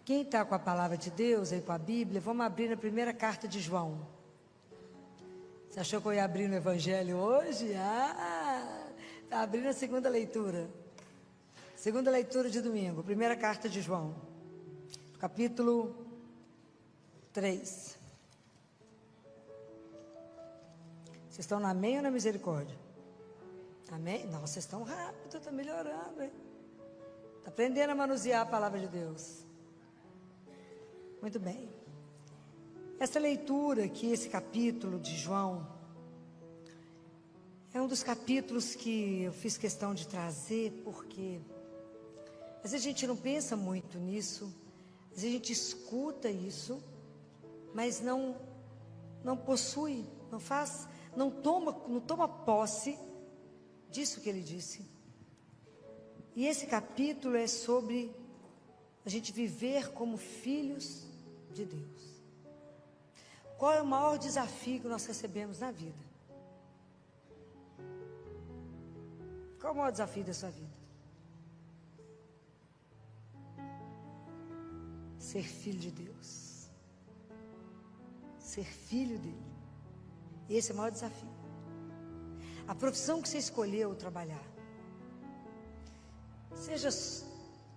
Quem está com a palavra de Deus, aí com a Bíblia, vamos abrir na primeira carta de João. Você achou que eu ia abrir no Evangelho hoje? Está abrindo a segunda leitura. Segunda leitura de domingo, primeira carta de João, capítulo 3. Vocês estão na amém ou na misericórdia? Amém? Não, vocês estão rápido, está melhorando, hein? Está aprendendo a manusear a palavra de Deus. Muito bem. Essa leitura aqui, esse capítulo de João, é um dos capítulos que eu fiz questão de trazer, porque às vezes a gente não pensa muito nisso, às vezes a gente escuta isso, mas não possui, não toma posse disso que ele disse. E esse capítulo é sobre a gente viver como filhos de Deus. Qual é o maior desafio que nós recebemos na vida? Qual é o maior desafio da sua vida? Ser filho de Deus. Ser filho dele. Esse é o maior desafio. A profissão que você escolheu trabalhar, seja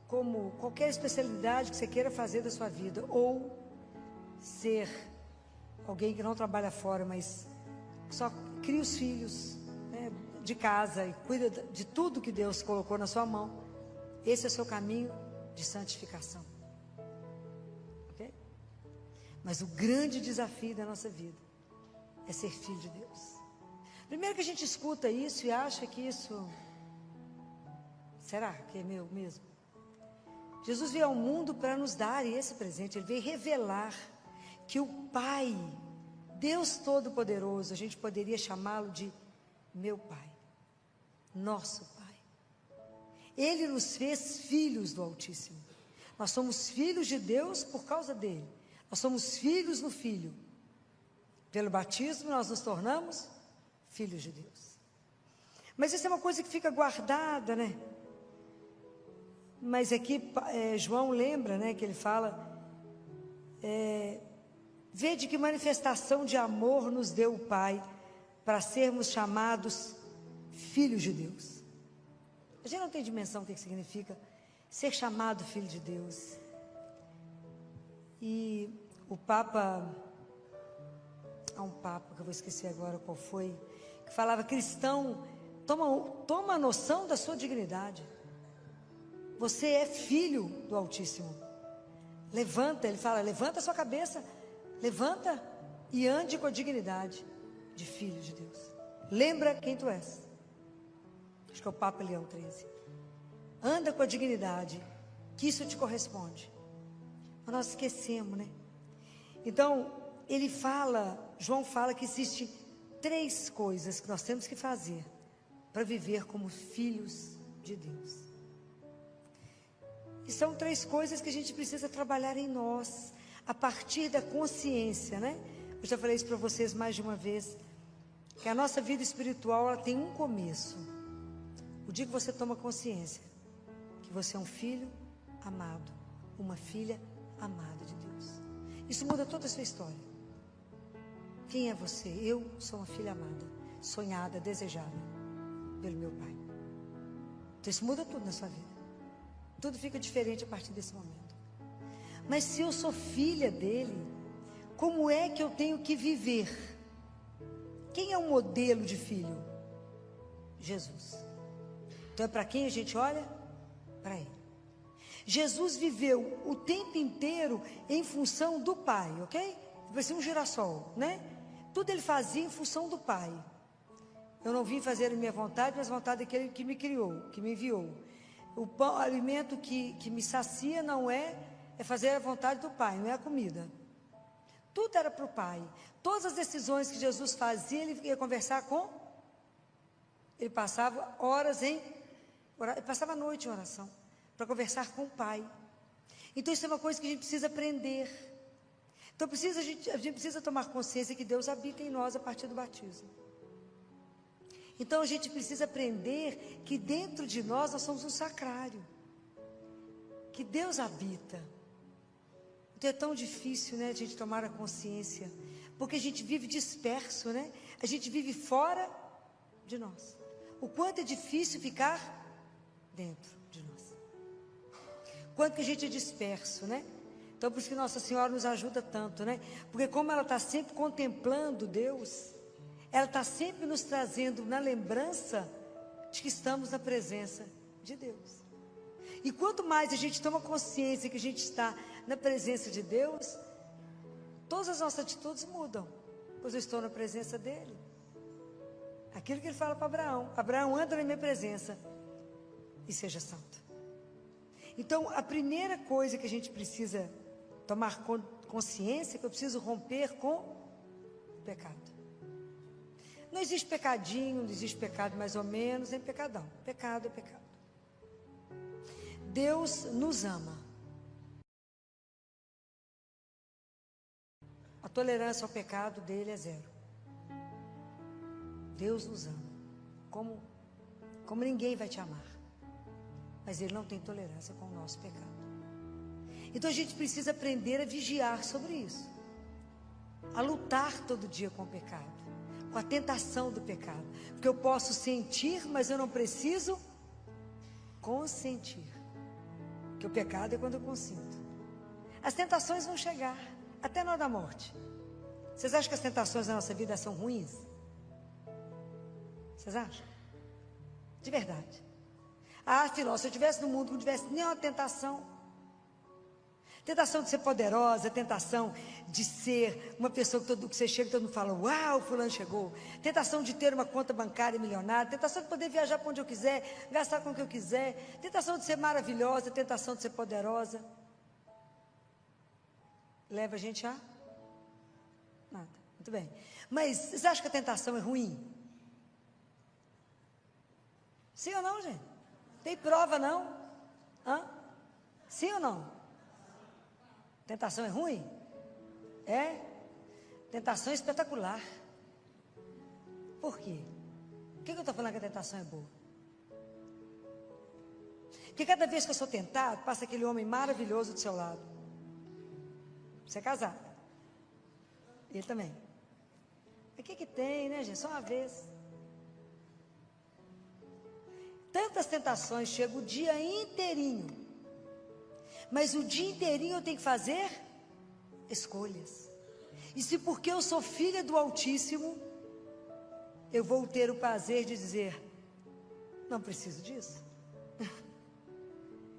como qualquer especialidade que você queira fazer da sua vida, ou ser alguém que não trabalha fora, mas só cria os filhos, né, de casa e cuida de tudo que Deus colocou na sua mão. Esse é o seu caminho de santificação. Ok? Mas o grande desafio da nossa vida é ser filho de Deus. Primeiro que a gente escuta isso e acha que isso... Será que é meu mesmo? Jesus veio ao mundo para nos dar esse presente. Ele veio revelar que o Pai, Deus Todo-Poderoso, a gente poderia chamá-lo de meu Pai, nosso Pai. Ele nos fez filhos do Altíssimo. Nós somos filhos de Deus por causa dele. Nós somos filhos no Filho. Pelo batismo nós nos tornamos filhos de Deus. Mas isso é uma coisa que fica guardada, né? Mas aqui João lembra, né, que ele fala, vede que manifestação de amor nos deu o Pai, para sermos chamados filhos de Deus. A gente não tem dimensão do que significa ser chamado filho de Deus. E o Papa, há um Papa que eu vou esquecer agora qual foi, que falava: cristão, toma a noção da sua dignidade. Você é filho do Altíssimo. Levanta, ele fala, levanta a sua cabeça, levanta e ande com a dignidade de filho de Deus. Lembra quem tu és. Acho que é o Papa Leão XIII. Anda com a dignidade, que isso te corresponde. Mas nós esquecemos, né? Então, João fala que existe 3 coisas que nós temos que fazer para viver como filhos de Deus. E são 3 coisas que a gente precisa trabalhar em nós, a partir da consciência, né? Eu já falei isso para vocês mais de uma vez, que a nossa vida espiritual, ela tem um começo. O dia que você toma consciência que você é um filho amado, uma filha amada de Deus. Isso muda toda a sua história. Quem é você? Eu sou uma filha amada, sonhada, desejada pelo meu Pai. Então isso muda tudo na sua vida. Tudo fica diferente a partir desse momento. Mas se eu sou filha dele, como é que eu tenho que viver? Quem é o modelo de filho? Jesus. Então é para quem a gente olha? Para ele. Jesus viveu o tempo inteiro em função do Pai, ok? Parecia um girassol, né? Tudo ele fazia em função do Pai. Eu não vim fazer a minha vontade, mas a vontade daquele que me criou, que me enviou. O pão, o alimento que me sacia não é fazer a vontade do Pai, não é a comida. Tudo era para o Pai. Todas as decisões que Jesus fazia, ele ia conversar com... Ele passava horas ele passava a noite em oração, para conversar com o Pai. Então isso é uma coisa que a gente precisa aprender. Então a gente precisa tomar consciência que Deus habita em nós a partir do batismo. Então a gente precisa aprender que dentro de nós somos um sacrário, que Deus habita. Então é tão difícil, né, a gente tomar a consciência, porque a gente vive disperso, né? A gente vive fora de nós. O quanto é difícil ficar dentro de nós. Quanto que a gente é disperso, né? Então por isso que Nossa Senhora nos ajuda tanto, né? Porque como ela está sempre contemplando Deus, ela está sempre nos trazendo na lembrança de que estamos na presença de Deus. E quanto mais a gente toma consciência que a gente está na presença de Deus, todas as nossas atitudes mudam, pois eu estou na presença dEle. Aquilo que Ele fala para Abraão: Abraão, anda na minha presença e seja santo. Então, a primeira coisa que a gente precisa tomar consciência é que eu preciso romper com o pecado. Não existe pecadinho, não existe pecado mais ou menos, nem pecadão. Pecado é pecado. Deus nos ama. A tolerância ao pecado dele é zero. Deus nos ama. Como ninguém vai te amar. Mas Ele não tem tolerância com o nosso pecado. Então a gente precisa aprender a vigiar sobre isso. A lutar todo dia com o pecado. Com a tentação do pecado. Porque eu posso sentir, mas eu não preciso consentir. Porque o pecado é quando eu consinto. As tentações vão chegar, até na hora da morte. Vocês acham que as tentações da nossa vida são ruins? Vocês acham? De verdade. Ah, filó, se eu estivesse no mundo que não tivesse nenhuma tentação. Tentação de ser poderosa, tentação de ser uma pessoa que você chega e todo mundo fala: uau, fulano chegou. Tentação de ter uma conta bancária milionária. Tentação de poder viajar para onde eu quiser, gastar com o que eu quiser. Tentação de ser maravilhosa, tentação de ser poderosa. Leva a gente a nada. Muito bem. Mas vocês acham que a tentação é ruim? Sim ou não, gente? Tem prova, não? Hã? Sim ou não? Tentação é ruim? É? Tentação é espetacular. Por quê? Por que eu estou falando que a tentação é boa? Porque cada vez que eu sou tentado, passa aquele homem maravilhoso do seu lado. Você é casado. Ele também. Mas o que tem, né, gente? Só uma vez. Tantas tentações, chega o dia inteirinho. Mas o dia inteirinho eu tenho que fazer escolhas. E se porque eu sou filha do Altíssimo, eu vou ter o prazer de dizer: não preciso disso.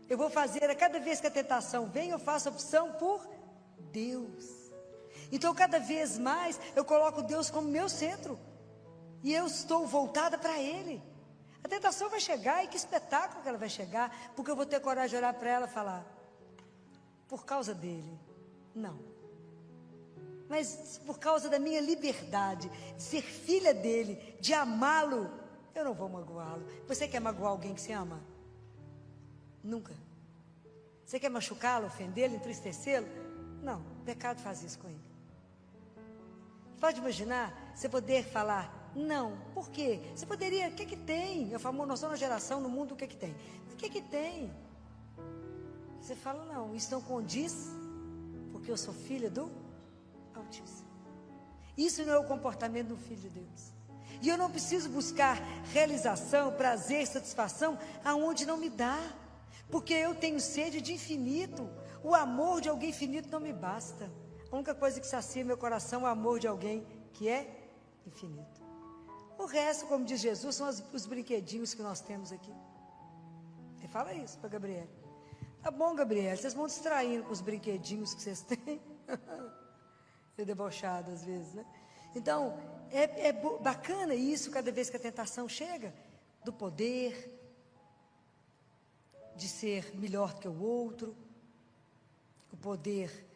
Eu vou fazer, a cada vez que a tentação vem, eu faço opção por Deus. Então cada vez mais eu coloco Deus como meu centro. E eu estou voltada para Ele. A tentação vai chegar, e que espetáculo que ela vai chegar, porque eu vou ter coragem de olhar para ela e falar: por causa dele, não. Mas por causa da minha liberdade, de ser filha dele, de amá-lo, eu não vou magoá-lo. Você quer magoar alguém que você ama? Nunca. Você quer machucá-lo, ofendê-lo, entristecê-lo? Não, o pecado faz isso com ele. Pode imaginar você poder falar não? Por quê? Você poderia, o que tem? Eu falo, nós somos uma geração no mundo, o que tem? O que tem? Você fala, não, isso não condiz, porque eu sou filha do Altíssimo. Isso não é o comportamento do Filho de Deus. E eu não preciso buscar realização, prazer, satisfação, aonde não me dá. Porque eu tenho sede de infinito. O amor de alguém infinito não me basta. A única coisa que sacia meu coração é o amor de alguém que é infinito. O resto, como diz Jesus, são os brinquedinhos que nós temos aqui. Ele fala isso para Gabriel. Tá bom, Gabriel, vocês vão distraindo com os brinquedinhos que vocês têm. É debochado às vezes, né? Então, é bacana isso cada vez que a tentação chega, do poder, de ser melhor que o outro, o poder,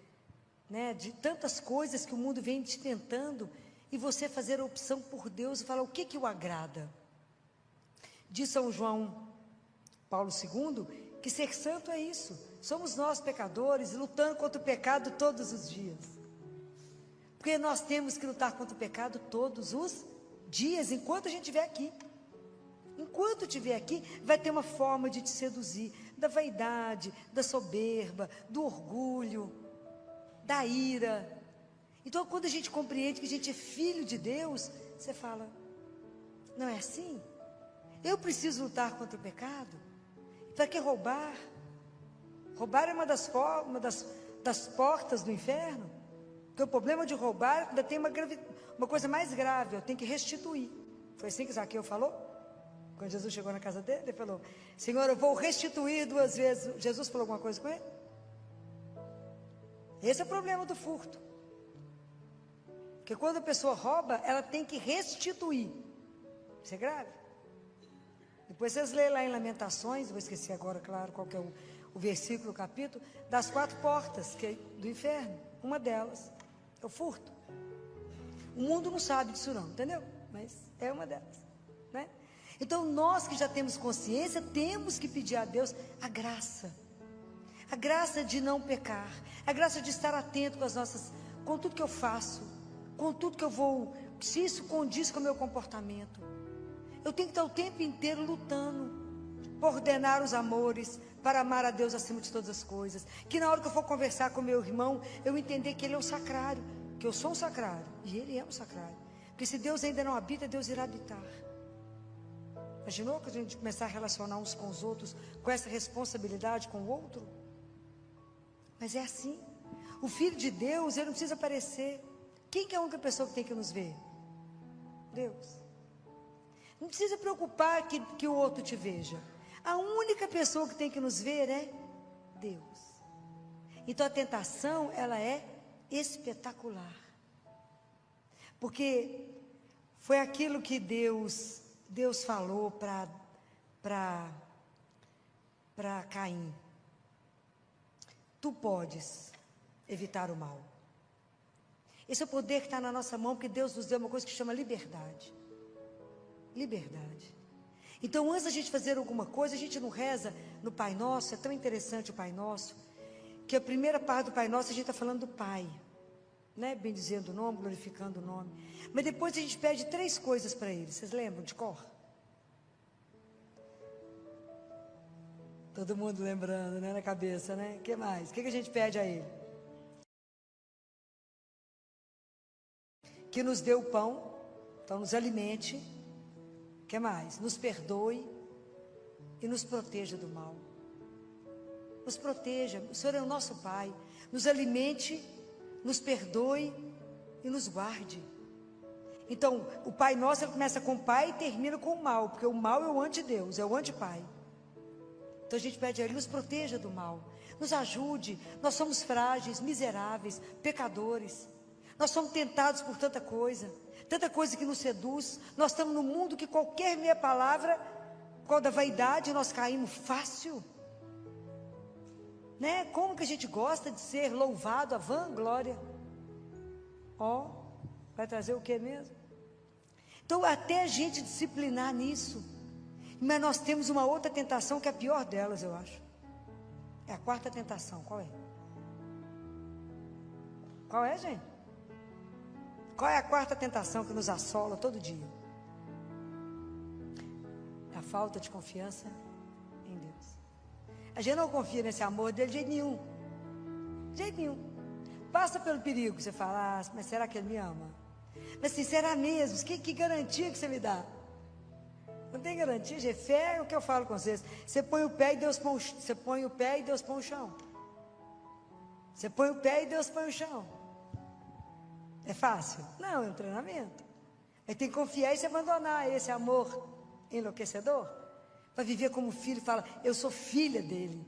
né, de tantas coisas que o mundo vem te tentando, e você fazer a opção por Deus e falar o que o agrada. Diz São João Paulo II, que ser santo é isso. Somos nós pecadores, lutando contra o pecado todos os dias. Porque nós temos que lutar contra o pecado todos os dias, enquanto a gente estiver aqui. Enquanto estiver aqui, vai ter uma forma de te seduzir, da vaidade, da soberba, do orgulho. da ira. Então, quando a gente compreende que a gente é filho de Deus, você fala, não é assim? Eu preciso lutar contra o pecado? Para que roubar? Roubar é uma das portas do inferno. Porque o problema de roubar ainda tem uma coisa mais grave, eu tenho que restituir. Foi assim que Zaqueu falou? Quando Jesus chegou na casa dele, ele falou, Senhor, eu vou restituir 2 vezes. Jesus falou alguma coisa com ele? Esse é o problema do furto. Porque quando a pessoa rouba, ela tem que restituir. Isso é grave. Depois vocês leem lá em Lamentações, vou esquecer agora, claro, qual que é o versículo, o capítulo, das 4 portas do inferno. Uma delas é o furto. O mundo não sabe disso não, entendeu? Mas é uma delas, né? Então nós que já temos consciência, temos que pedir a Deus a graça de não pecar, a graça de estar atento com tudo que eu faço, com tudo que eu vou, se isso condiz com o meu comportamento. Eu tenho que estar o tempo inteiro lutando por ordenar os amores, para amar a Deus acima de todas as coisas. Que na hora que eu for conversar com meu irmão, eu entender que ele é um sacrário, que eu sou um sacrário, e ele é um sacrário. Porque se Deus ainda não habita, Deus irá habitar. Imaginou que a gente começar a relacionar uns com os outros, com essa responsabilidade com o outro? Mas é assim. O Filho de Deus, ele não precisa aparecer. Quem que é a única pessoa que tem que nos ver? Deus. Não precisa preocupar que o outro te veja. A única pessoa que tem que nos ver é Deus. Então a tentação, ela é espetacular. Porque foi aquilo que Deus falou para Caim. Tu podes evitar o mal. Esse é o poder que está na nossa mão, porque Deus nos deu uma coisa que chama liberdade. Liberdade. Então, antes da gente fazer alguma coisa, a gente não reza no Pai Nosso. É tão interessante o Pai Nosso, que a primeira parte do Pai Nosso a gente está falando do Pai, né? Bendizendo o nome, glorificando o nome. Mas depois a gente pede 3 coisas para Ele. Vocês lembram de cor? Todo mundo lembrando, né? Na cabeça, né? O que mais? O que a gente pede a Ele? Que nos dê o pão, então nos alimente. O que mais? Nos perdoe e nos proteja do mal. Nos proteja, o Senhor é o nosso Pai. Nos alimente, nos perdoe e nos guarde. Então, o Pai Nosso, ele começa com o Pai e termina com o mal, porque o mal é o anti-Deus, é o anti-Pai. Então a gente pede a Ele, nos proteja do mal, nos ajude. Nós somos frágeis, miseráveis, pecadores. Nós somos tentados por tanta coisa que nos seduz. Nós estamos num mundo que qualquer meia palavra, por causa da vaidade, nós caímos fácil, né? Como que a gente gosta de ser louvado, a vanglória. Vai trazer o que mesmo? Então até a gente disciplinar nisso. Mas nós temos uma outra tentação que é a pior delas, eu acho. É a 4ª tentação. Qual é? Qual é, gente? Qual é a 4ª tentação que nos assola todo dia? É a falta de confiança em Deus. A gente não confia nesse amor dele de jeito nenhum. De jeito nenhum. Passa pelo perigo, você fala, mas será que ele me ama? Mas assim, será mesmo? Que garantia que você me dá? Não tem garantia, gente. Fé é o que eu falo com vocês. Você põe o pé e Deus põe você põe o pé e Deus põe o chão. Você põe o pé e Deus põe o chão. É fácil? Não, é um treinamento. Aí tem que confiar e se abandonar esse amor enlouquecedor, para viver como filho. Fala, eu sou filha dele.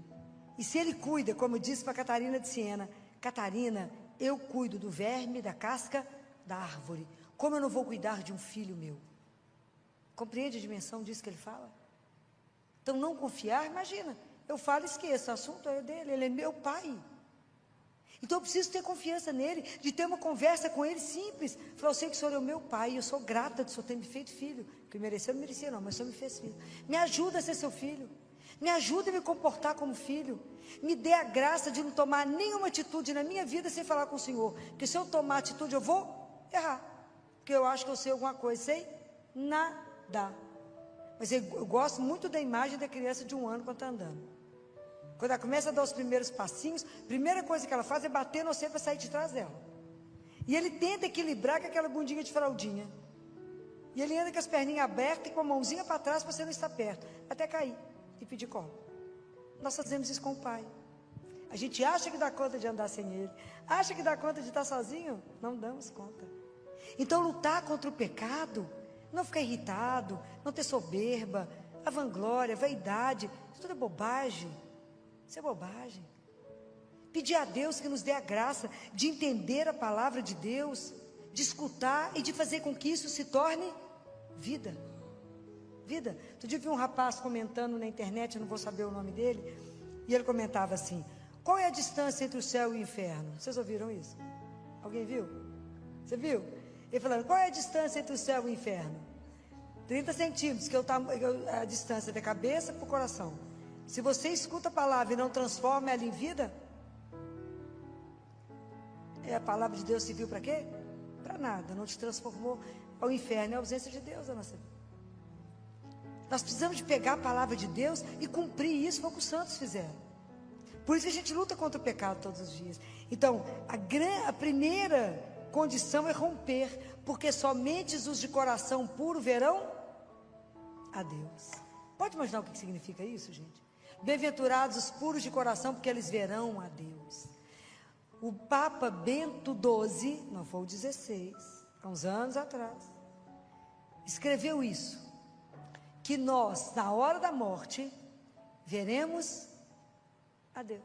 E se ele cuida, como eu disse para Catarina de Siena, Catarina, eu cuido do verme, da casca, da árvore. Como eu não vou cuidar de um filho meu? Compreende a dimensão disso que ele fala? Então não confiar, imagina, eu falo e esqueço, o assunto é dele, ele é meu pai. Então eu preciso ter confiança nele, de ter uma conversa com ele simples. Falar, eu sei que o Senhor é o meu pai, eu sou grata de o Senhor ter me feito filho. Que mereceu, não merecia não, mas o Senhor me fez filho. Me ajuda a ser seu filho. Me ajuda a me comportar como filho. Me dê a graça de não tomar nenhuma atitude na minha vida sem falar com o Senhor. Porque se eu tomar atitude, eu vou errar. Porque eu acho que eu sei alguma coisa, sei nada. Mas eu gosto muito da imagem da criança de 1 ano quando está andando. Quando ela começa a dar os primeiros passinhos, a primeira coisa que ela faz é bater no você para sair de trás dela. E ele tenta equilibrar com aquela bundinha de fraldinha. E ele anda com as perninhas abertas e com a mãozinha para trás para você não estar perto, até cair e pedir colo. Nós fazemos isso com o pai. A gente acha que dá conta de andar sem ele, acha que dá conta de estar sozinho, não damos conta. Então lutar contra o pecado, não ficar irritado, não ter soberba, a vanglória, a vaidade, isso tudo é bobagem. Isso é bobagem. Pedir a Deus que nos dê a graça de entender a palavra de Deus, de escutar e de fazer com que isso se torne vida. Vida. Outro dia eu vi um rapaz comentando na internet, eu não vou saber o nome dele, e ele comentava assim: qual é a distância entre o céu e o inferno? Vocês ouviram isso? Alguém viu? Você viu? Ele falando, qual é a distância entre o céu e o inferno? 30 centímetros, que é a distância da cabeça para o coração. Se você escuta a palavra e não transforma ela em vida, a palavra de Deus serviu para quê? Para nada, não te transformou. O inferno é a ausência de Deus na nossa vida. Nós precisamos de pegar a palavra de Deus e cumprir isso, como os santos fizeram. Por isso que a gente luta contra o pecado todos os dias. Então, a primeira condição é romper, porque somente os de coração puro verão a Deus. Pode imaginar o que significa isso, gente? Bem-aventurados os puros de coração, porque eles verão a Deus. O Papa Bento XII, não foi o 16, há uns anos atrás, escreveu isso, que nós, na hora da morte, veremos a Deus.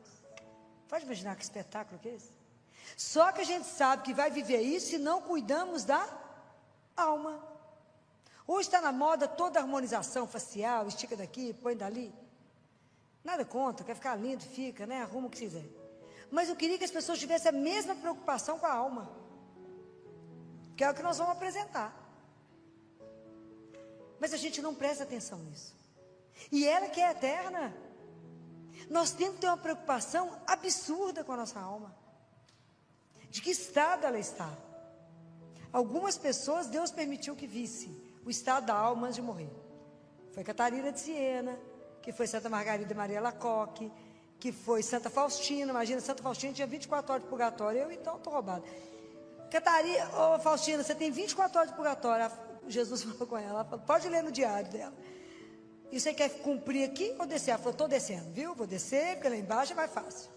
Pode imaginar que espetáculo que é esse? Só que a gente sabe que vai viver isso se não cuidamos da alma. Hoje está na moda toda a harmonização facial, estica daqui, põe dali. Nada contra, quer ficar lindo, fica, né? Arruma o que quiser. Mas eu queria que as pessoas tivessem a mesma preocupação com a alma, que é o que nós vamos apresentar. Mas a gente não presta atenção nisso. E ela que é eterna, nós temos que ter uma preocupação absurda com a nossa alma. De que estado ela está? Algumas pessoas Deus permitiu que visse o estado da alma antes de morrer. Foi Catarina de Siena, que foi Santa Margarida Maria Lacoque, que foi Santa Faustina. Imagina, Santa Faustina tinha 24 horas de purgatório. Eu então estou roubada. Catarina, Faustina, você tem 24 horas de purgatório. Jesus falou com ela, pode ler no diário dela. E você quer cumprir aqui ou descer? Ela falou, estou descendo, viu? Vou descer, porque lá embaixo é mais fácil.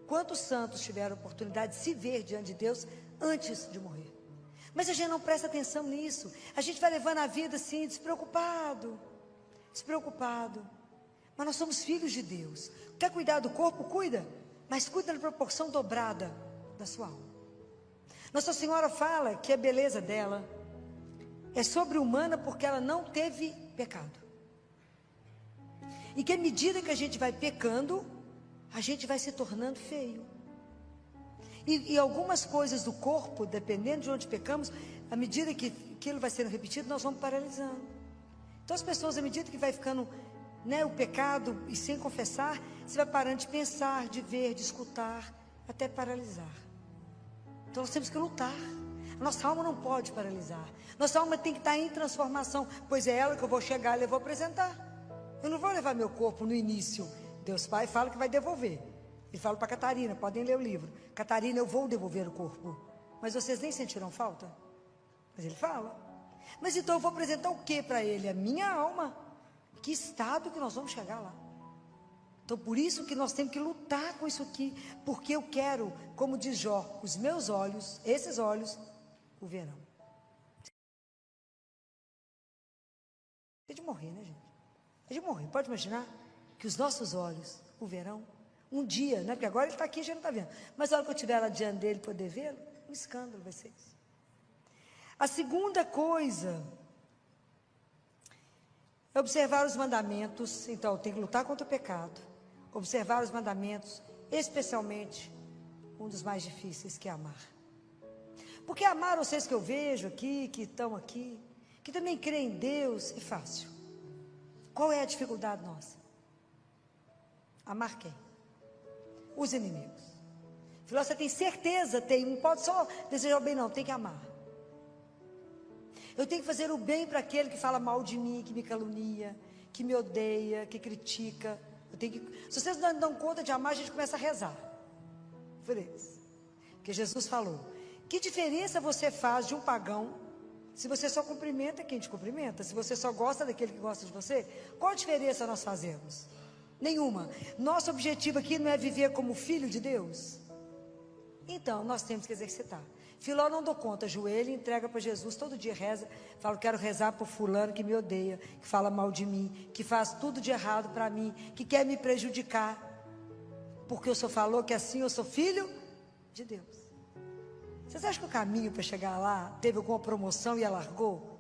Quantos santos tiveram a oportunidade de se ver diante de Deus antes de morrer? Mas a gente não presta atenção nisso. A gente vai levando a vida assim, despreocupado. Mas nós somos filhos de Deus. Quer cuidar do corpo? Cuida. Mas cuida na proporção dobrada da sua alma. Nossa Senhora fala que a beleza dela é sobre-humana porque ela não teve pecado. E que à medida que a gente vai pecando, a gente vai se tornando feio. E algumas coisas do corpo, dependendo de onde pecamos, à medida que aquilo vai sendo repetido, nós vamos paralisando. Então as pessoas, à medida que vai ficando, né, o pecado, e sem confessar, você vai parando de pensar, de ver, de escutar, até paralisar. Então nós temos que lutar. A nossa alma não pode paralisar. Nossa alma tem que estar em transformação, pois é ela que eu vou chegar e eu vou apresentar. Eu não vou levar meu corpo no início. Deus Pai fala que vai devolver. Ele fala para Catarina, podem ler o livro. Catarina, eu vou devolver o corpo. Mas vocês nem sentiram falta? Mas ele fala. Mas então eu vou apresentar o que para ele? A minha alma. Que estado que nós vamos chegar lá? Então por isso que nós temos que lutar com isso aqui. Porque eu quero, como diz Jó, os meus olhos, esses olhos, o verão. É de morrer, né, gente? É de morrer. Pode imaginar que os nossos olhos, o verão, um dia, né? Porque agora ele está aqui e a gente não está vendo. Mas a hora que eu estiver lá diante dele poder vê-lo, um escândalo vai ser isso. A segunda coisa é observar os mandamentos. Então, eu tenho que lutar contra o pecado. Observar os mandamentos, especialmente um dos mais difíceis, que é amar. Porque amar vocês que eu vejo aqui, que estão aqui, que também creem em Deus, é fácil. Qual é a dificuldade nossa? Amar quem? Os inimigos. Falou, você tem certeza? Tem, não pode só desejar o bem, não, tem que amar. Eu tenho que fazer o bem para aquele que fala mal de mim, que me calunia, que me odeia, que critica. Eu Se vocês não dão conta de amar, a gente começa a rezar por eles. Porque Jesus falou: que diferença você faz de um pagão se você só cumprimenta quem te cumprimenta? Se você só gosta daquele que gosta de você? Qual a diferença nós fazemos? Nenhuma. Nosso objetivo aqui não é viver como filho de Deus? Então, nós temos que exercitar. Filó não dou conta, ajoelha e entrega para Jesus, todo dia reza, fala: quero rezar por fulano que me odeia, que fala mal de mim, que faz tudo de errado para mim, que quer me prejudicar, porque o Senhor falou que assim eu sou filho de Deus. Vocês acham que o caminho para chegar lá teve alguma promoção e ela largou?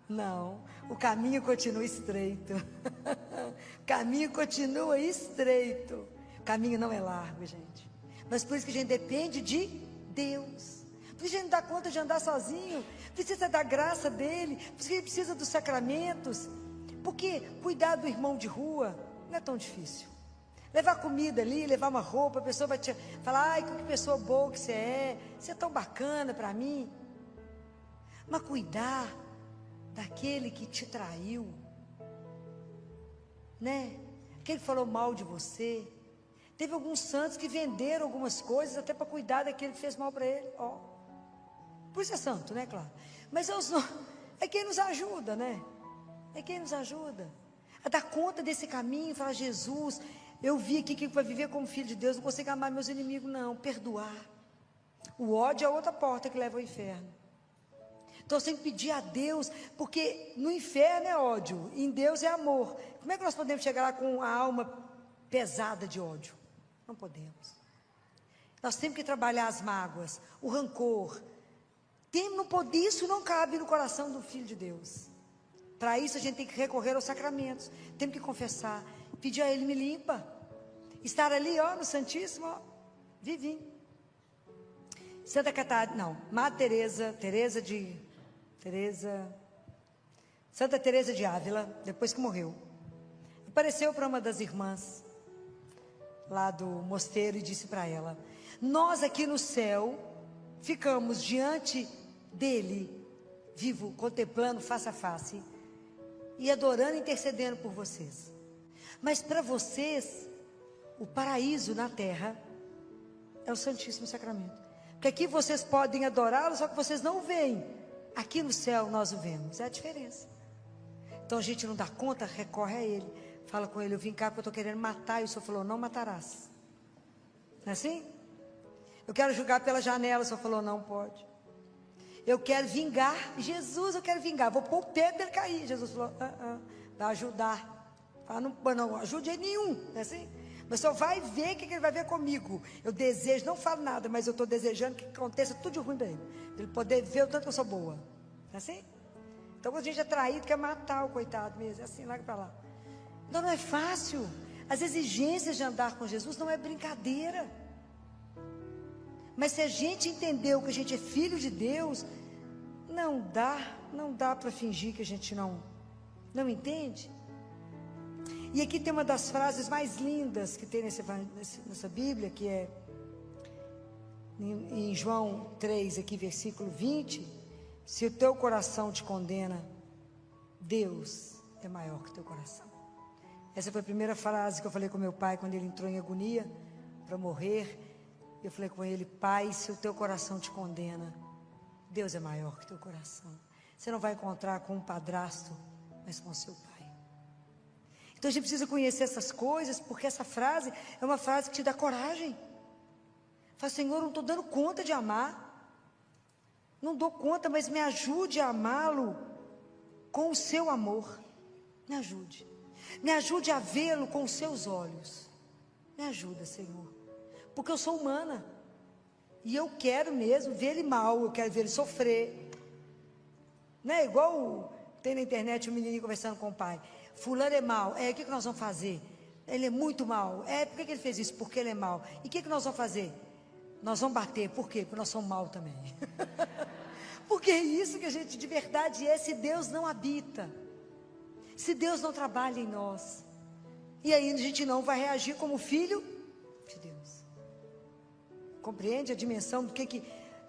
Não, o caminho continua estreito. O caminho continua estreito. O caminho não é largo, gente. Mas por isso que a gente depende de Deus. Por isso que a gente não dá conta de andar sozinho. Precisa da graça dele. Por isso que a gente precisa dos sacramentos. Porque cuidar do irmão de rua não é tão difícil. Levar comida ali, levar uma roupa, a pessoa vai te falar: ai, que pessoa boa que você é tão bacana para mim. Mas cuidar daquele que te traiu, né? Aquele que falou mal de você. Teve alguns santos que venderam algumas coisas até para cuidar daquele que fez mal para ele. Ó, por isso é santo, né, claro. Mas é quem nos ajuda, né? É quem nos ajuda a dar conta desse caminho e falar: Jesus, eu vi aqui que para viver como filho de Deus não consigo amar meus inimigos, não. Perdoar. O ódio é outra porta que leva ao inferno. Então eu tenho que pedir a Deus, porque no inferno é ódio, em Deus é amor. Como é que nós podemos chegar lá com a alma pesada de ódio? Não podemos. Nós temos que trabalhar as mágoas, o rancor. Isso não cabe no coração do filho de Deus. Para isso a gente tem que recorrer aos sacramentos. Temos que confessar, pedir a Ele: me limpa. Estar ali, ó, no Santíssimo, ó, vivinho. Santa Catarina, não, Madre Santa Teresa de Ávila, depois que morreu, apareceu para uma das irmãs lá do mosteiro e disse para ela: nós aqui no céu ficamos diante dele, vivo, contemplando face a face e adorando e intercedendo por vocês. Mas para vocês, o paraíso na terra é o Santíssimo Sacramento. Porque aqui vocês podem adorá-lo, só que vocês não o veem. Aqui no céu nós o vemos. É a diferença. Então a gente não dá conta, recorre a Ele. Fala com Ele: eu vim cá porque eu estou querendo matar. E o Senhor falou: não matarás. Não é assim? Eu quero julgar pela janela. O Senhor falou: não pode. Eu quero vingar. Jesus, eu quero vingar. Vou pôr o pé para ele cair. Jesus falou: vai ajudar. Fala: não ajude ele nenhum. Não é assim? Mas só vai ver o que ele vai ver comigo. Eu desejo, não falo nada, mas eu estou desejando que aconteça tudo de ruim para ele. Para ele poder ver o tanto que eu sou boa. Não é assim? Então quando a gente é traído, quer matar o coitado mesmo. É assim, larga para lá. Então não é fácil. As exigências de andar com Jesus não é brincadeira. Mas se a gente entendeu que a gente é filho de Deus, não dá para fingir que a gente não entende. E aqui tem uma das frases mais lindas que tem nessa Bíblia, que é em João 3, aqui, versículo 20: se o teu coração te condena, Deus é maior que o teu coração. Essa foi a primeira frase que eu falei com meu pai quando ele entrou em agonia para morrer. Eu falei com ele: pai, se o teu coração te condena, Deus é maior que o teu coração. Você não vai encontrar com um padrasto, mas com o seu pai. Então a gente precisa conhecer essas coisas, porque essa frase é uma frase que te dá coragem. Fala: Senhor, eu não estou dando conta de amar. Não dou conta, mas me ajude a amá-lo com o seu amor. Me ajude. Me ajude a vê-lo com os seus olhos. Me ajuda, Senhor. Porque eu sou humana. E eu quero mesmo ver ele mal, eu quero ver ele sofrer. Não é igual tem na internet um menininho conversando com o pai: fulano é mau. O que nós vamos fazer? Ele é muito mau. Por que ele fez isso? Porque ele é mau. E o que nós vamos fazer? Nós vamos bater. Por quê? Porque nós somos mau também. Porque é isso que a gente de verdade é, se Deus não habita. Se Deus não trabalha em nós. E aí a gente não vai reagir como filho de Deus. Compreende a dimensão do que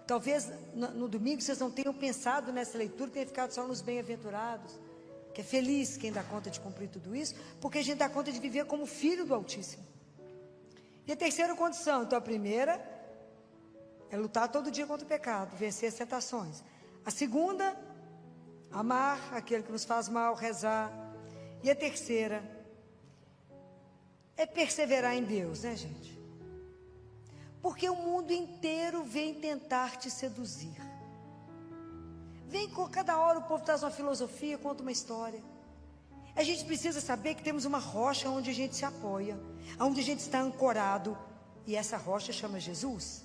talvez no domingo vocês não tenham pensado nessa leitura, tenham ficado só nos bem-aventurados. que é feliz quem dá conta de cumprir tudo isso, porque a gente dá conta de viver como filho do Altíssimo. E a terceira condição, então a primeira é lutar todo dia contra o pecado, vencer as tentações. A segunda, amar aquele que nos faz mal, rezar. E a terceira é perseverar em Deus, né, gente? Porque o mundo inteiro vem tentar te seduzir. Vem com cada hora o povo traz uma filosofia, conta uma história. A gente precisa saber que temos uma rocha onde a gente se apoia, onde a gente está ancorado. E essa rocha chama Jesus.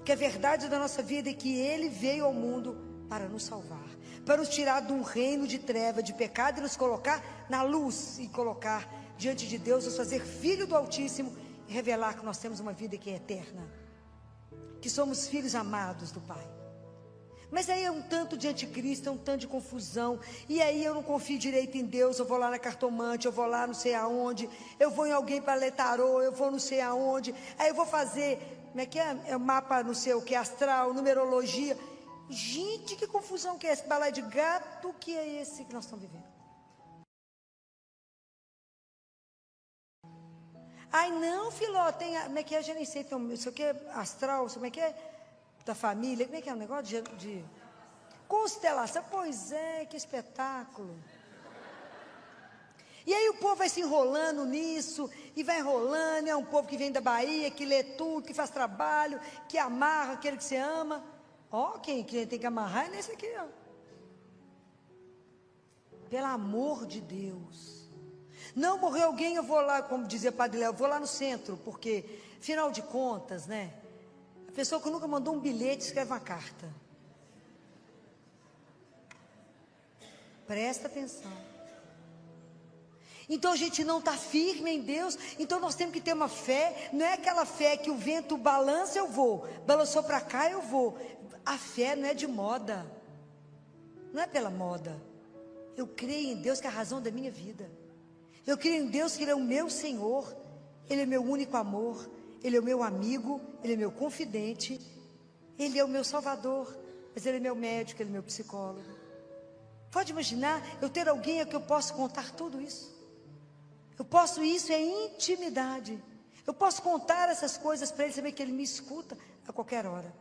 Que a verdade da nossa vida é que Ele veio ao mundo para nos salvar, para nos tirar de um reino de treva, de pecado, e nos colocar na luz, e colocar diante de Deus, nos fazer filho do Altíssimo, e revelar que nós temos uma vida que é eterna, que somos filhos amados do Pai. Mas aí é um tanto de anticristo, é um tanto de confusão, e aí eu não confio direito em Deus, eu vou lá na cartomante, eu vou lá não sei aonde, eu vou em alguém para ler tarô, eu vou não sei aonde, aí eu vou fazer, como é que é o mapa não sei o que, astral, numerologia. Gente, que confusão que é esse balai de gato, que é esse que nós estamos vivendo? Ai não, Filó, tem, como é que é, já nem sei, tem, isso aqui é astral, como é que é? Da família, como é que é o negócio de constelação? Pois é, que espetáculo. E aí o povo vai se enrolando nisso, e vai enrolando, é um povo que vem da Bahia, que lê tudo, que faz trabalho, que amarra aquele que você ama. Ó, quem tem que amarrar é nesse aqui, ó. Pelo amor de Deus. Não morreu alguém, eu vou lá, como dizia Padre Léo, eu vou lá no centro, porque, afinal de contas, né? A pessoa que nunca mandou um bilhete, escreve uma carta. Presta atenção. Então a gente não está firme em Deus, então nós temos que ter uma fé, não é aquela fé que o vento balança, eu vou, balançou para cá, eu vou. A fé não é de moda, não é pela moda. Eu creio em Deus que é a razão da minha vida. Eu creio em Deus que Ele é o meu Senhor, Ele é meu único amor, Ele é o meu amigo, Ele é meu confidente, Ele é o meu Salvador, mas Ele é meu médico, Ele é meu psicólogo. Pode imaginar eu ter alguém a que eu posso contar tudo isso? Eu posso, isso é intimidade. Eu posso contar essas coisas para Ele, saber que Ele me escuta a qualquer hora.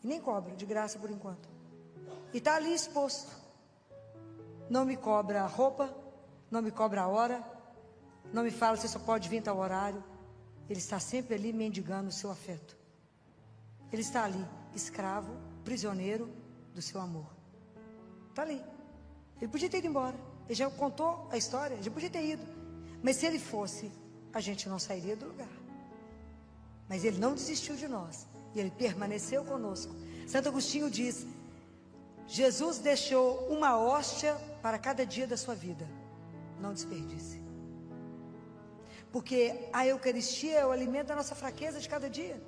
E nem cobra, de graça por enquanto. E está ali exposto. Não me cobra a roupa, não me cobra a hora, não me fala se só pode vir tal horário. Ele está sempre ali mendigando o seu afeto. Ele está ali, escravo, prisioneiro do seu amor. Está ali. Ele podia ter ido embora. Ele já contou a história, ele já podia ter ido. Mas se ele fosse, a gente não sairia do lugar. Mas ele não desistiu de nós. E ele permaneceu conosco. Santo Agostinho diz: Jesus deixou uma hóstia para cada dia da sua vida. Não desperdice. Porque a Eucaristia é o alimento da nossa fraqueza de cada dia.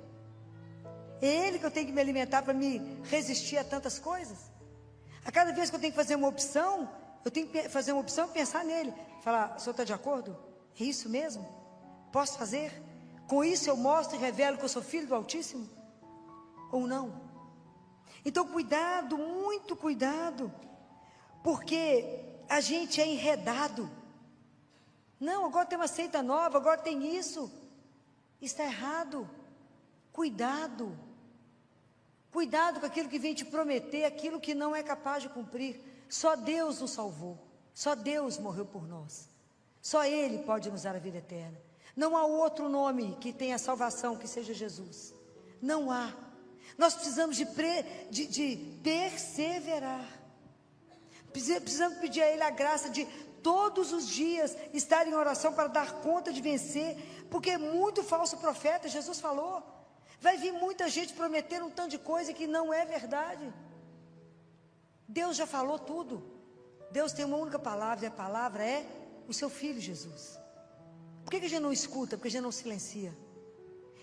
É Ele que eu tenho que me alimentar para me resistir a tantas coisas. A cada vez que eu tenho que fazer uma opção, eu tenho que fazer uma opção e pensar nele. Falar: o senhor está de acordo? É isso mesmo? Posso fazer? Com isso eu mostro e revelo que eu sou filho do Altíssimo? Ou não? Então cuidado, muito cuidado. Porque a gente é enredado. Não, agora tem uma seita nova, agora tem isso. Está errado. Cuidado. Cuidado com aquilo que vem te prometer, aquilo que não é capaz de cumprir. Só Deus nos salvou. Só Deus morreu por nós. Só Ele pode nos dar a vida eterna. Não há outro nome que tenha salvação que seja Jesus. Não há. Nós precisamos de perseverar. Precisamos pedir a Ele a graça de todos os dias estar em oração para dar conta de vencer. Porque é muito falso profeta, Jesus falou. Vai vir muita gente prometendo um tanto de coisa que não é verdade. Deus já falou tudo. Deus tem uma única palavra, e a palavra é o seu Filho Jesus. Por que a gente não escuta? Porque a gente não silencia.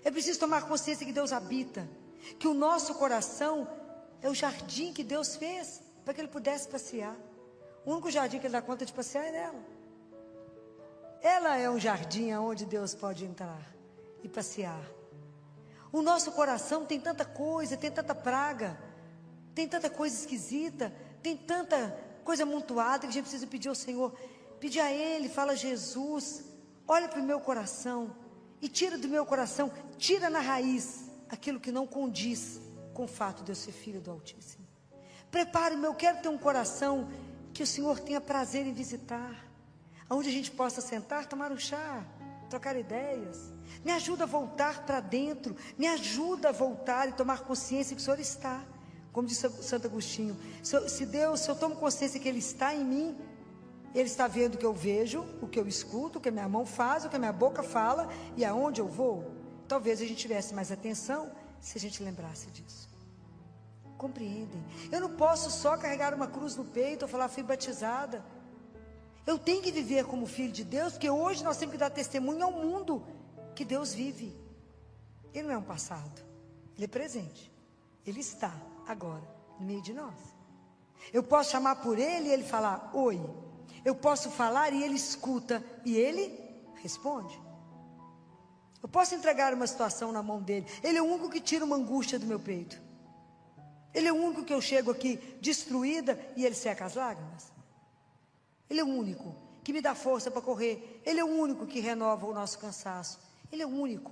É preciso tomar consciência que Deus habita, que o nosso coração é o jardim que Deus fez para que Ele pudesse passear. O único jardim que Ele dá conta de passear é nela. Ela é um jardim onde Deus pode entrar e passear. O nosso coração tem tanta coisa, tem tanta praga, tem tanta coisa esquisita, tem tanta coisa amontoada que a gente precisa pedir ao Senhor. Pedir a Ele, fala: Jesus, olha para o meu coração e tira do meu coração, tira na raiz aquilo que não condiz com o fato de eu ser filho do Altíssimo. Prepare-me, eu quero ter um coração que o Senhor tenha prazer em visitar, onde a gente possa sentar, tomar um chá, trocar ideias. Me ajuda a voltar para dentro, me ajuda a voltar e tomar consciência que o Senhor está. Como disse Santo Agostinho, se eu tomo consciência que Ele está em mim, Ele está vendo o que eu vejo, o que eu escuto, o que a minha mão faz, o que a minha boca fala e aonde eu vou. Talvez a gente tivesse mais atenção se a gente lembrasse disso. Compreendem? Eu não posso só carregar uma cruz no peito ou falar: fui batizada. Eu tenho que viver como filho de Deus, porque hoje nós temos que dar testemunho ao mundo que Deus vive. Ele não é um passado, Ele é presente. Ele está agora no meio de nós. Eu posso chamar por Ele e Ele falar: oi. Eu posso falar e Ele escuta e Ele responde. Eu posso entregar uma situação na mão dEle. Ele é o único que tira uma angústia do meu peito. Ele é o único que eu chego aqui destruída e Ele seca as lágrimas. Ele é o único que me dá força para correr. Ele é o único que renova o nosso cansaço. Ele é o único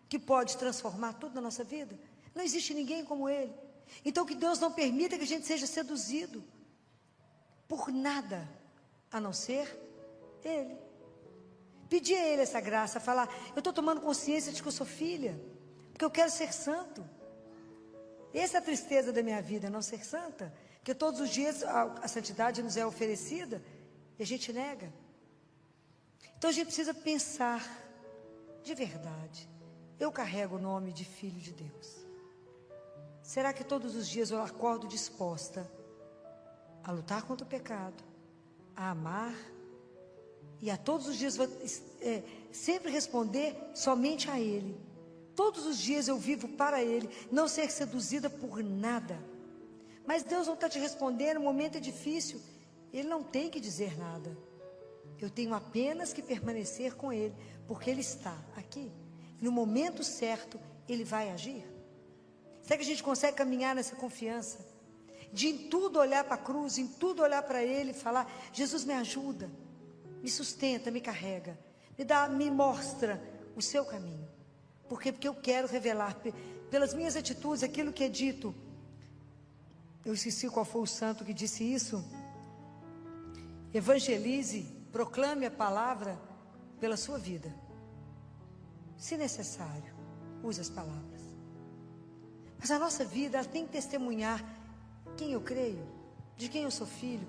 que pode transformar tudo na nossa vida. Não existe ninguém como Ele. Então que Deus não permita que a gente seja seduzido por nada a não ser Ele. Pedir a Ele essa graça, falar: eu estou tomando consciência de que eu sou filha, porque eu quero ser santo. Essa é a tristeza da minha vida, não ser santa, porque todos os dias a santidade nos é oferecida e a gente nega. Então a gente precisa pensar de verdade: eu carrego o nome de filho de Deus. Será que todos os dias eu acordo disposta a lutar contra o pecado, a amar, e a todos os dias vou sempre responder somente a Ele? Todos os dias eu vivo para Ele, não ser seduzida por nada. Mas Deus não está te respondendo, o momento é difícil, Ele não tem que dizer nada. Eu tenho apenas que permanecer com Ele, porque Ele está aqui. No momento certo, Ele vai agir. Será que a gente consegue caminhar nessa confiança? De em tudo olhar para a cruz, em tudo olhar para Ele e falar: Jesus, me ajuda, me sustenta, me carrega, me mostra o seu caminho. Por quê? Porque eu quero revelar pelas minhas atitudes aquilo que é dito. Eu esqueci qual foi o santo que disse isso. Evangelize, proclame a palavra pela sua vida. Se necessário, use as palavras. Mas a nossa vida, ela tem que testemunhar quem eu creio, de quem eu sou filho.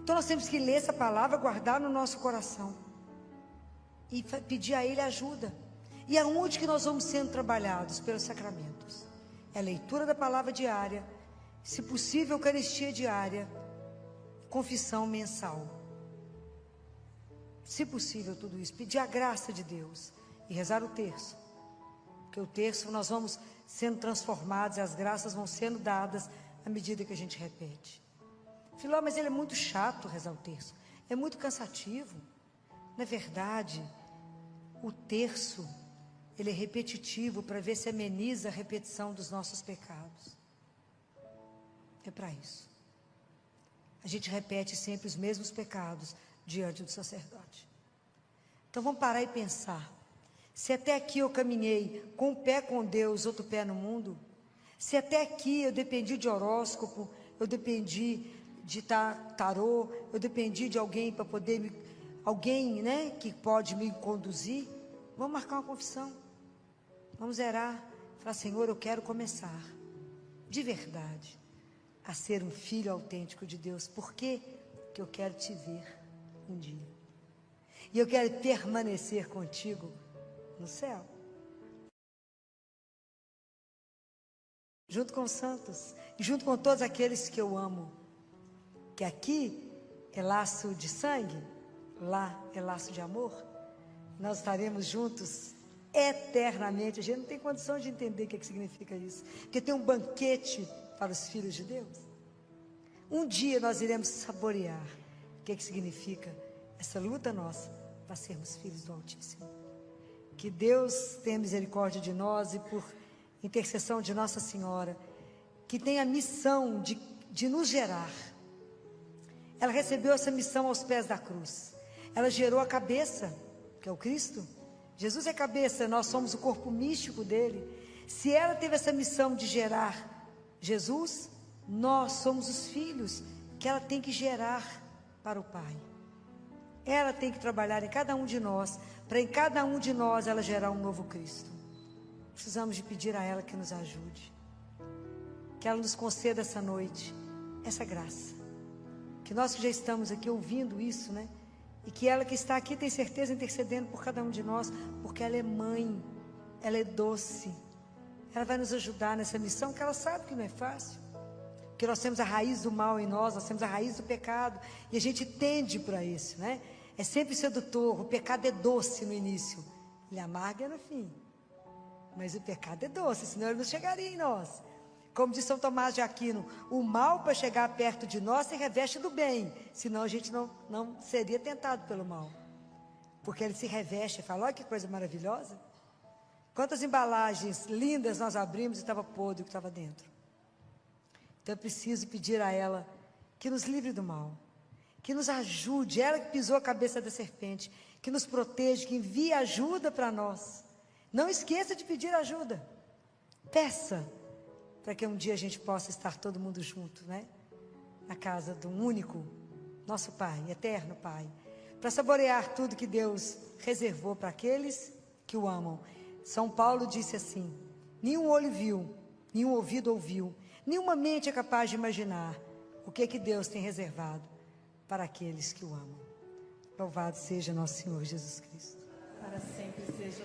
Então nós temos que ler essa palavra, guardar no nosso coração e pedir a Ele ajuda. E aonde que nós vamos sendo trabalhados? Pelos sacramentos. É a leitura da palavra diária, se possível Eucaristia diária, confissão mensal. Se possível tudo isso, pedir a graça de Deus e rezar o terço. Porque o terço nós vamos sendo transformados e as graças vão sendo dadas à medida que a gente repete. Filó, mas ele é muito chato rezar o terço, é muito cansativo. Na verdade, o terço, ele é repetitivo para ver se ameniza a repetição dos nossos pecados. É para isso. A gente repete sempre os mesmos pecados diante do sacerdote. Então vamos parar e pensar. Se até aqui eu caminhei com um pé com Deus, outro pé no mundo, se até aqui eu dependi de horóscopo, eu dependi de tarô, eu dependi de alguém para poder alguém, né, que pode me conduzir, vamos marcar uma confissão. Vamos zerar, falar: Senhor, eu quero começar de verdade a ser um filho autêntico de Deus. Por quê? Porque eu quero te ver um dia. E eu quero permanecer contigo no céu. Junto com os santos, e junto com todos aqueles que eu amo. Que aqui é laço de sangue, lá é laço de amor. Nós estaremos juntos eternamente. A gente não tem condição de entender o que significa isso, porque tem um banquete para os filhos de Deus. Um dia nós iremos saborear o que significa essa luta nossa para sermos filhos do Altíssimo. Que Deus tenha misericórdia de nós e, por intercessão de Nossa Senhora, que tenha a missão de nos gerar Ela recebeu essa missão aos pés da cruz. Ela gerou a cabeça, que é o Cristo. Jesus é cabeça, nós somos o corpo místico dele. Se ela teve essa missão de gerar Jesus, nós somos os filhos que ela tem que gerar para o Pai. Ela tem que trabalhar em cada um de nós, para em cada um de nós ela gerar um novo Cristo. Precisamos de pedir a ela que nos ajude, que ela nos conceda essa noite, essa graça, que nós que já estamos aqui ouvindo isso, né? E que ela que está aqui tem certeza intercedendo por cada um de nós, porque ela é mãe, ela é doce, ela vai nos ajudar nessa missão que ela sabe que não é fácil, porque nós temos a raiz do mal em nós temos a raiz do pecado, e a gente tende para isso, né? É sempre sedutor, o pecado é doce no início, ele amarga no fim, mas o pecado é doce, senão ele não chegaria em nós. Como diz São Tomás de Aquino, o mal para chegar perto de nós se reveste do bem, senão a gente não seria tentado pelo mal, porque ele se reveste e fala, olha que coisa maravilhosa, quantas embalagens lindas nós abrimos e estava podre o que estava dentro. Então eu preciso pedir a ela que nos livre do mal, que nos ajude, ela que pisou a cabeça da serpente, que nos proteja, que envie ajuda para nós. Não esqueça de pedir ajuda, peça, para que um dia a gente possa estar todo mundo junto, né? Na casa do único, nosso Pai, eterno Pai, para saborear tudo que Deus reservou para aqueles que o amam. São Paulo disse assim, nenhum olho viu, nenhum ouvido ouviu, nenhuma mente é capaz de imaginar o que Deus tem reservado para aqueles que o amam. Louvado seja nosso Senhor Jesus Cristo. Para sempre seja